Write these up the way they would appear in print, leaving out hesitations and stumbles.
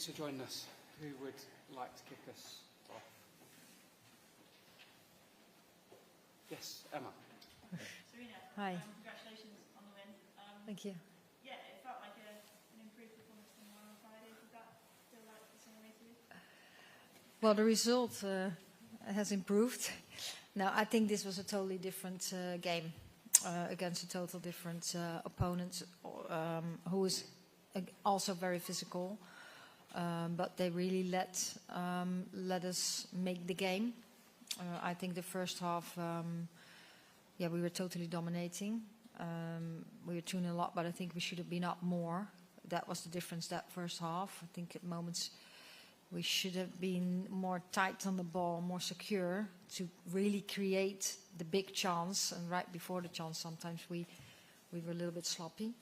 to join us. Who would like to kick us off? Yes, Emma. Sarina, hi. Congratulations on the win. Thank you. Yeah, it felt like an improved performance than the one on Friday. Does that feel like the same way to you? Well, the result has improved. Now, I think this was a totally different game against a total different opponent who is also very physical. But they really let us make the game. I think the first half, we were totally dominating. We were 2-0 up, but I think we should have been up more. That was the difference that first half. I think at moments we should have been more tight on the ball, more secure to really create the big chance. And right before the chance, sometimes we were a little bit sloppy.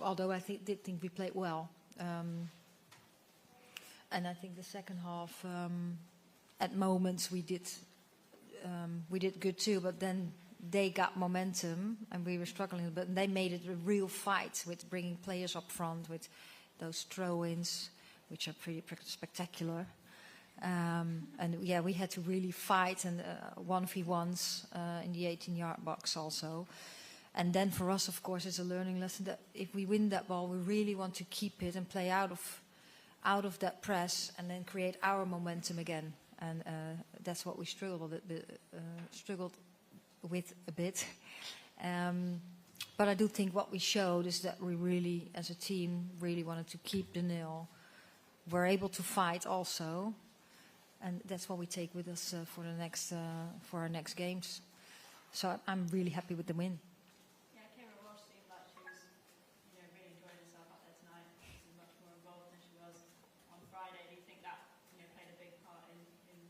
Although I did think we played well. And I think the second half, at moments we did good too. But then they got momentum, and we were struggling a bit. And they made it a real fight with bringing players up front with those throw-ins, which are pretty spectacular. And yeah, we had to really fight, and 1v1s in the 18-yard box also. And then for us, of course, it's a learning lesson that if we win that ball, we really want to keep it and play out of that press and then create our momentum again. And that's what we struggled with a bit. But I do think what we showed is that we really, as a team, really wanted to keep the nil. We're able to fight also, and that's what we take with us for our next games. So I'm really happy with the win. Yeah, Kira Walsh seemed like she was, really enjoying herself out there tonight. She was much more involved than she was on Friday. Do you think that, played a big part in the win?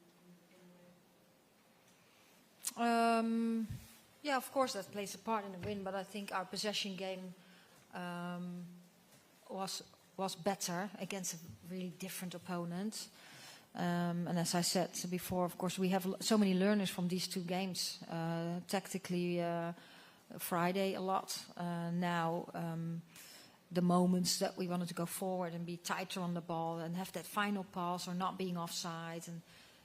Yeah, of course that plays a part in the win, but I think our possession game was better against a really different opponent. And as I said before, of course, we have so many learners from these two games. Tactically, Friday a lot. Now, the moments that we wanted to go forward and be tighter on the ball and have that final pass or not being offside and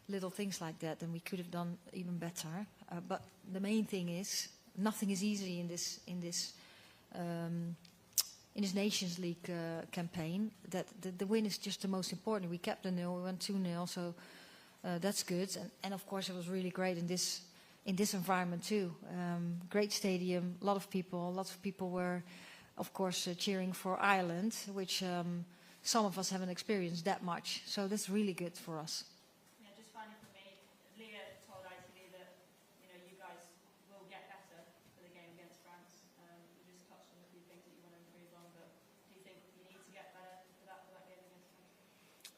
little things like that, then we could have done even better. But the main thing is, nothing is easy in this Nations League campaign. That the win is just the most important. We kept the nil, we went 2-0, so that's good. And of course, it was really great in this environment too. Great stadium, lots of people were, of course, cheering for Ireland, which some of us haven't experienced that much. So that's really good for us.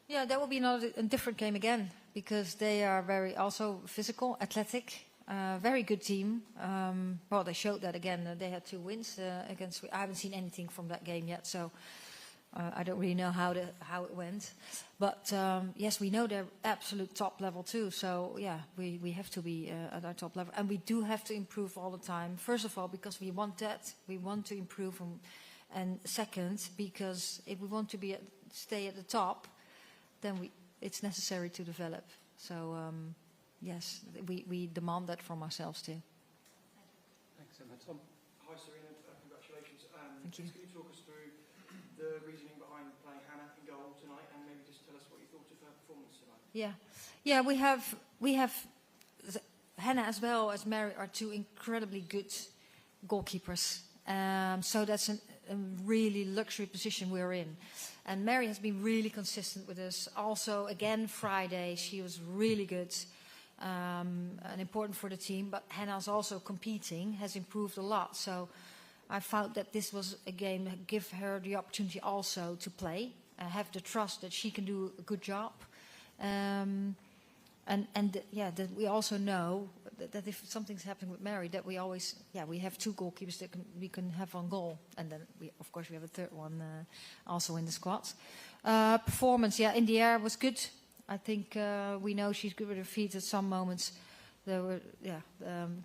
Yeah, that will be a different game again, because they are very also physical, athletic, very good team. Well, they showed that again. They had 2 wins against. I haven't seen anything from that game yet, so I don't really know how it went. But yes, we know they're absolute top level too. So yeah, we have to be at our top level, and we do have to improve all the time. First of all, because we want that, we want to improve, and second, because if we want to stay at the top, then it's necessary to develop. So yes, we demand that from ourselves too. Thanks, Emma. Tom. Hi, Sarina. Congratulations. Thank you. Can you talk us through the reasoning behind playing Hannah in goal tonight, and maybe just tell us what you thought of her performance tonight? Yeah. We have Hannah as well as Mary are 2 incredibly good goalkeepers. So that's a really luxury position we're in. And Mary has been really consistent with us. Also, again, Friday, she was really good and important for the team. But Hannah's also competing, has improved a lot. So I found that this was a game that give her the opportunity also to play, have the trust that she can do a good job. That we also know that if something's happening with Mary, that we always, we have 2 goalkeepers that we can have on goal. And then, of course, we have a third one also in the squad. Performance, in the air was good. I think we know she's good with her feet at some moments. There were,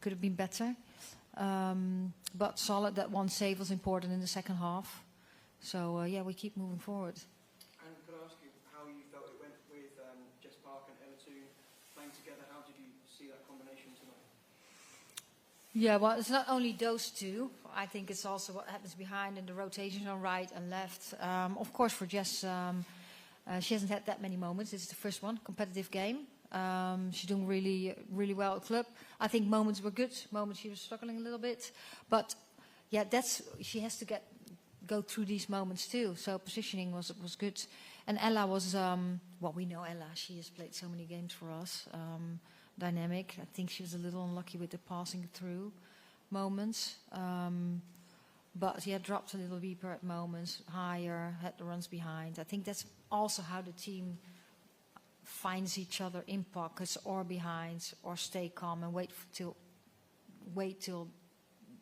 could have been better. But solid, that 1 save was important in the second half. So, we keep moving forward. And could I ask you how you see that combination tonight? Yeah, well, it's not only those two. I think it's also what happens behind and the rotations on right and left. Of course, for Jess, she hasn't had that many moments. This is the first one, competitive game. She's doing really, really well at club. I think moments were good. Moments she was struggling a little bit, but yeah, she has to go through these moments too. So positioning was good, and Ella was well, we know Ella. She has played so many games for us. Dynamic. I think she was a little unlucky with the passing through moments, but she had dropped a little deeper at moments, higher, had the runs behind. I think that's also how the team finds each other in pockets or behind, or stay calm and wait till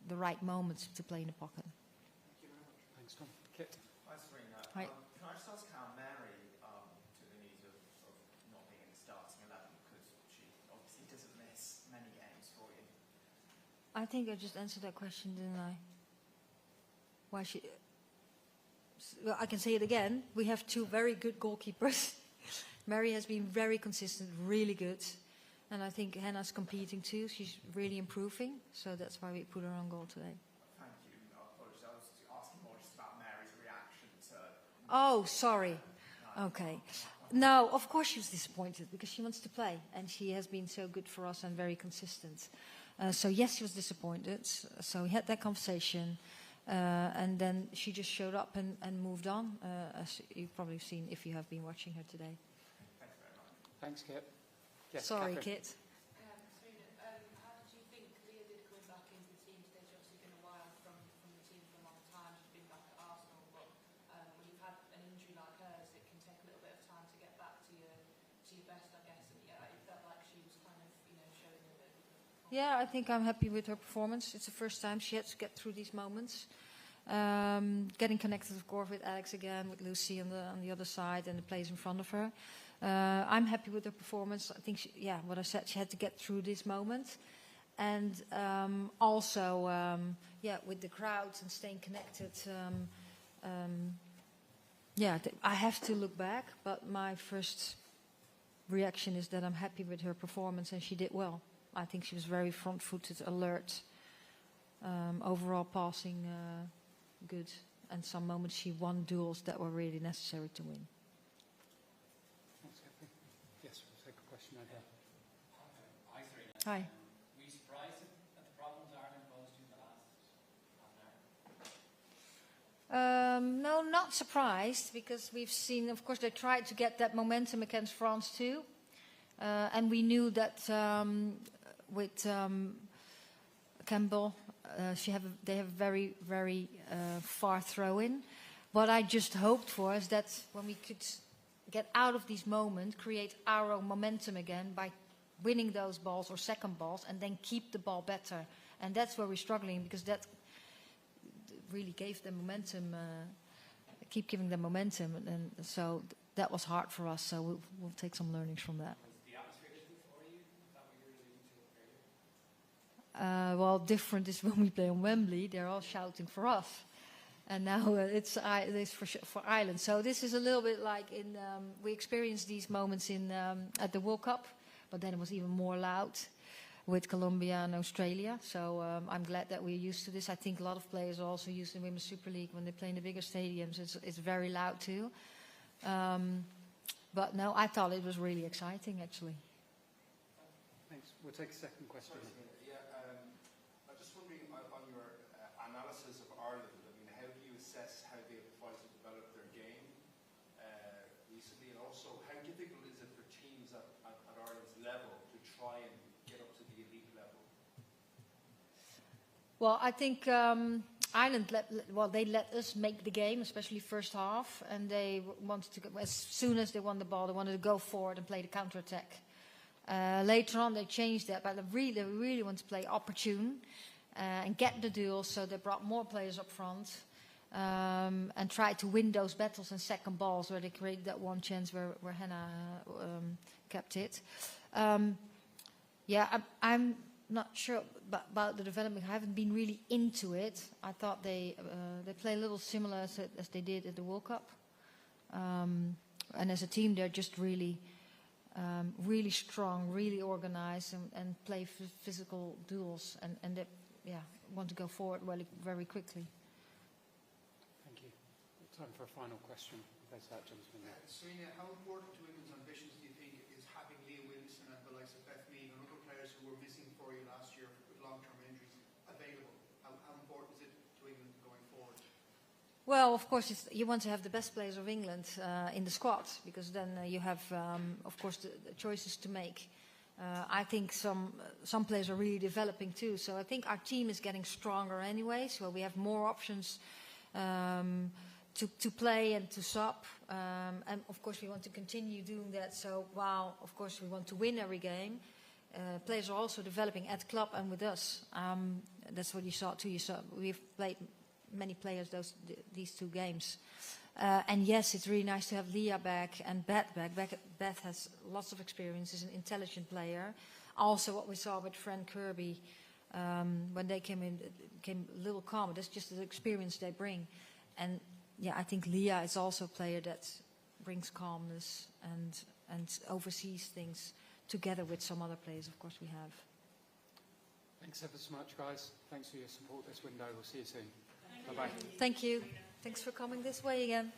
the right moments to play in the pocket. Thank you very much. Thanks, Tom. Kit. Hi, Sarina. Hi. Can I just ask how Mary took the news of not being in the starting 11, because she obviously doesn't miss many games for you? I think I just answered that question, didn't I? Why she? Well, I can say it again. We have two very good goalkeepers. Mary has been very consistent, really good. And I think Hannah's competing too. She's really improving. So that's why we put her on goal today. Thank you. I apologize. I was asking more just about Mary's reaction to... Oh, sorry. Okay. No, of course she was disappointed because she wants to play. And she has been so good for us and very consistent. So yes, she was disappointed. So we had that conversation. And then she just showed up and moved on, as you've probably seen if you have been watching her today. Thank you very much. Thanks, Kit. Yes, Sorry, Catherine. Kit. Sarina, how did you think Leah did coming back into the team today? She's obviously been a while from the team for a long time. She's been back at Arsenal, but when you've had an injury like hers, it can take a little bit of time to get back to your best, I guess. And yeah, it felt like she was kind of, showing a bit. Yeah, I think I'm happy with her performance. It's the first time she had to get through these moments. Getting connected, of course, with Alex again, with Lucy on the other side, and the players in front of her. I'm happy with her performance. I think, what I said, she had to get through this moment. And also, with the crowds and staying connected, I have to look back, but my first reaction is that I'm happy with her performance, and she did well. I think she was very front-footed, alert, overall passing good, and some moments she won duels that were really necessary to win. Thanks, Catherine. Yes, we'll take a question over there. Hi, Sarina. Hi. Were you surprised at the problems Ireland posed to you in the last half an hour? No, not surprised, because we've seen, of course, they tried to get that momentum against France too. And we knew that with Campbell, they have very, very far throw-in. What I just hoped for is that when we could get out of these moments, create our own momentum again by winning those balls or second balls, and then keep the ball better. And that's where we're struggling, because that really gave them momentum, keep giving them momentum. And so that was hard for us, so we'll take some learnings from that. Was the atmosphere different for you? Is that what you were alluding to earlier? Well, different is when we play on Wembley. They're all shouting for us. And now it's for Ireland. So this is a little bit like we experienced these moments at the World Cup, but then it was even more loud with Colombia and Australia. So I'm glad that we're used to this. I think a lot of players are also used in Women's Super League when they play in the bigger stadiums. It's very loud too. But no, I thought it was really exciting, actually. Thanks. We'll take a second question. I'm just wondering on your analysis of Ireland. I mean, how do you assess how they've tried to develop their game recently, and also how difficult is it for teams at Ireland's level to try and get up to the elite level? Well, I think Ireland they let us make the game, especially first half, and they wanted to go, as soon as they won the ball, they wanted to go forward and play the counter-attack. Later on, they changed that, but they really want to play opportune and get the duel, so they brought more players up front and tried to win those battles in second balls, where they created that one chance where Hannah kept it. I'm not sure about the development. I haven't been really into it. I thought they play a little similar as they did at the World Cup. And as a team, they're just really really strong, really organized, and play physical duels, and that, want to go forward really, very quickly. Thank you. Time for a final question. There's that gentleman there. Sarina, how important to England's ambitions do you think is having Leah Wilson and the likes of Beth Mead and other players who were missing for you last year with long-term injuries available? How important is it to England going forward? Well, of course, you want to have the best players of England in the squad, because then you have, of course, the choices to make. I think some players are really developing too, so I think our team is getting stronger anyway, so we have more options to play and to sub, and of course we want to continue doing that. So while of course we want to win every game, players are also developing at club and with us. That's what you saw too. We've played many players these 2 games. And yes, it's really nice to have Leah back and Beth back. Beth has lots of experience, is an intelligent player. Also what we saw with Fran Kirby, when they came in, came a little calmer. That's just the experience they bring. And I think Leah is also a player that brings calmness and oversees things together with some other players, of course, we have. Thanks ever so much, guys. Thanks for your support this window. We'll see you soon. Bye-bye. Thank you. Thanks for coming this way again.